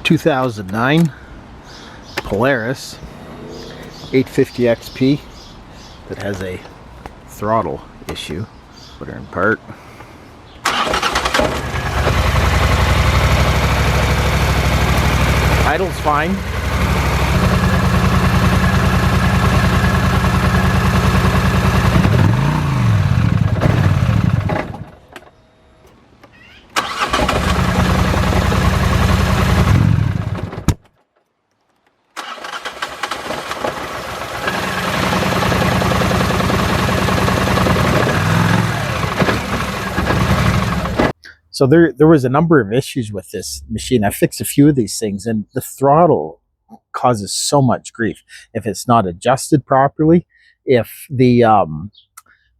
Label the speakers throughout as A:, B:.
A: 2009 Polaris 850 XP that has a throttle issue. Put her in park. Idle's fine. So there was a number of issues with this machine. I fixed a few of these things, and the throttle causes so much grief if it's not adjusted properly. If the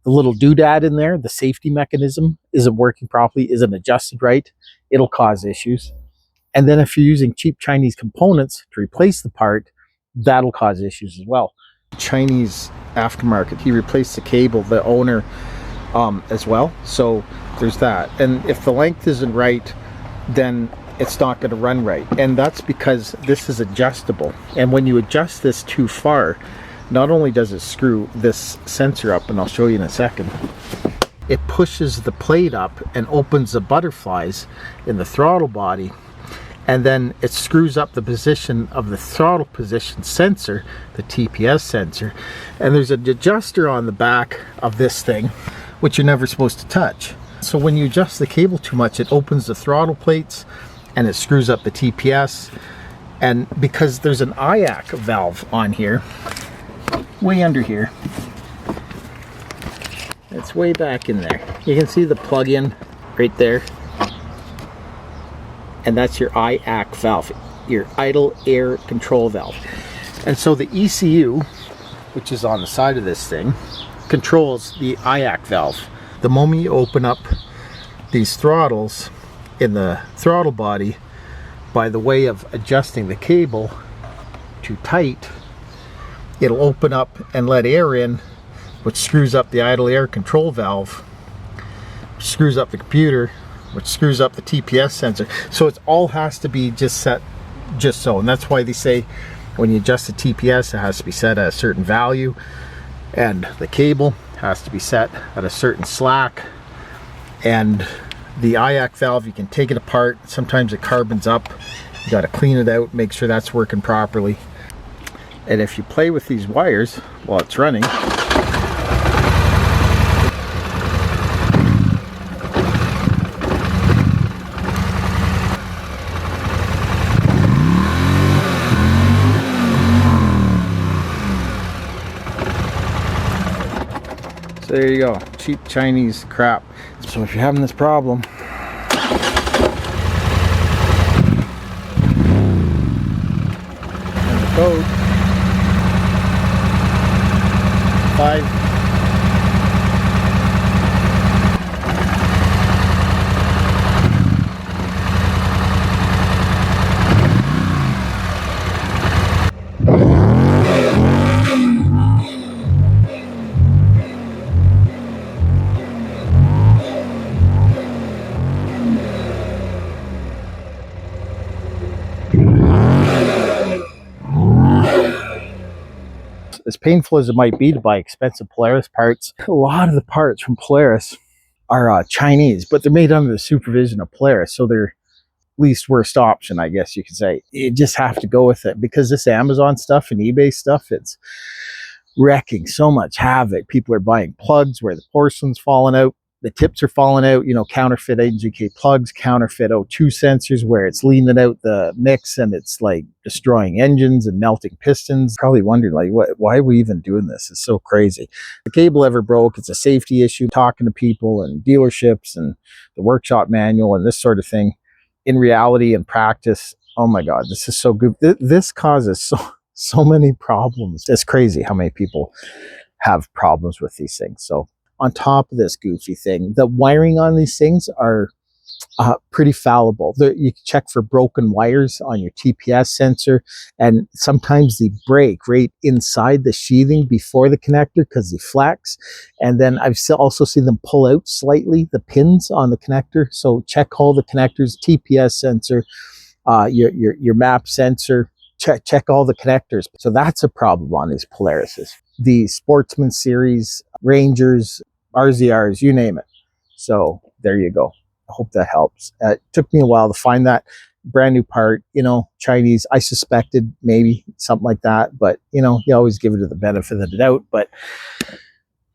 A: little doodad in there, the safety mechanism, isn't working properly, isn't adjusted right, it'll cause issues. And then if you're using cheap Chinese components to replace the part, that'll cause issues as well. Chinese aftermarket, he replaced the cable, the owner, as well. So there's that. And if the length isn't right, then it's not going to run right. And that's because this is adjustable. And when you adjust this too far, not only does it screw this sensor up, and I'll show you in a second, it pushes the plate up and opens the butterflies in the throttle body, and then it screws up the position of the throttle position sensor, the TPS sensor. And there's an adjuster on the back of this thing, which you're never supposed to touch. So when you adjust the cable too much, it opens the throttle plates and it screws up the TPS. And because there's an IAC valve on here, way under here, it's way back in there. You can see the plug-in right there. And that's your IAC valve, your idle air control valve. And so the ECU, which is on the side of this thing, controls the IAC valve. The moment you open up these throttles in the throttle body, by the way of adjusting the cable too tight, it'll open up and let air in, which screws up the idle air control valve, which screws up the computer, which screws up the TPS sensor. So it all has to be just set just so. And that's why they say when you adjust the TPS, it has to be set at a certain value, and the cable has to be set at a certain slack. And the IAC valve, you can take it apart. Sometimes it carbons up. You got to clean it out, make sure that's working properly. And if you play with these wires while it's running, so there you go, cheap Chinese crap. So if you're having this problem, and the code 5. As painful as it might be to buy expensive Polaris parts, a lot of the parts from Polaris are Chinese, but they're made under the supervision of Polaris, so they're least worst option, I guess you could say. You just have to go with it, because this Amazon stuff and eBay stuff, it's wrecking so much havoc. People are buying plugs where the porcelain's falling out, the tips are falling out, you know, counterfeit NGK plugs, counterfeit O2 sensors where it's leaning out the mix and it's like destroying engines and melting pistons. Probably wondering, like, why are we even doing this? It's so crazy. The cable ever broke, it's a safety issue. Talking to people and dealerships and the workshop manual and this sort of thing, in reality and practice, oh my God, this is so good. This causes so many problems. It's crazy how many people have problems with these things. So on top of this goofy thing, the wiring on these things are pretty fallible. You can check for broken wires on your TPS sensor, and sometimes they break right inside the sheathing before the connector because they flex. And then I've also seen them pull out slightly, the pins on the connector. So check all the connectors, TPS sensor, your map sensor. Check all the connectors. So that's a problem on these Polarises. The Sportsman Series, Rangers, RZRs, you name it. So there you go. I hope that helps. It took me a while to find that brand new part, Chinese. I suspected maybe something like that, but you always give it to the benefit of the doubt. But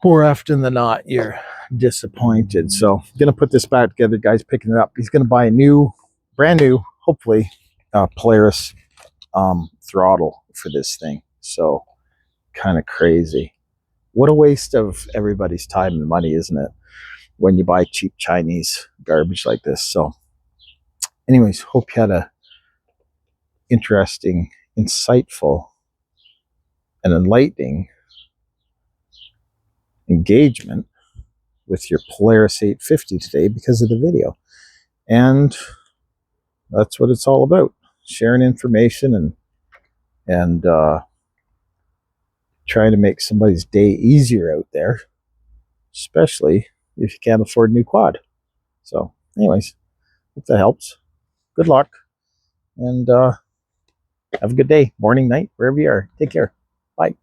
A: more often than not, you're disappointed. So I'm gonna put this back together, guys. Picking it up. He's gonna buy a brand new, hopefully, Polaris throttle for this thing. So kind of crazy. What a waste of everybody's time and money, isn't it? When you buy cheap Chinese garbage like this. So anyways, hope you had a interesting, insightful, and enlightening engagement with your Polaris 850 today because of the video. And that's what it's all about. Sharing information and trying to make somebody's day easier out there, especially if you can't afford a new quad. So anyways, hope that helps. Good luck. And have a good day, morning, night, wherever you are. Take care. Bye.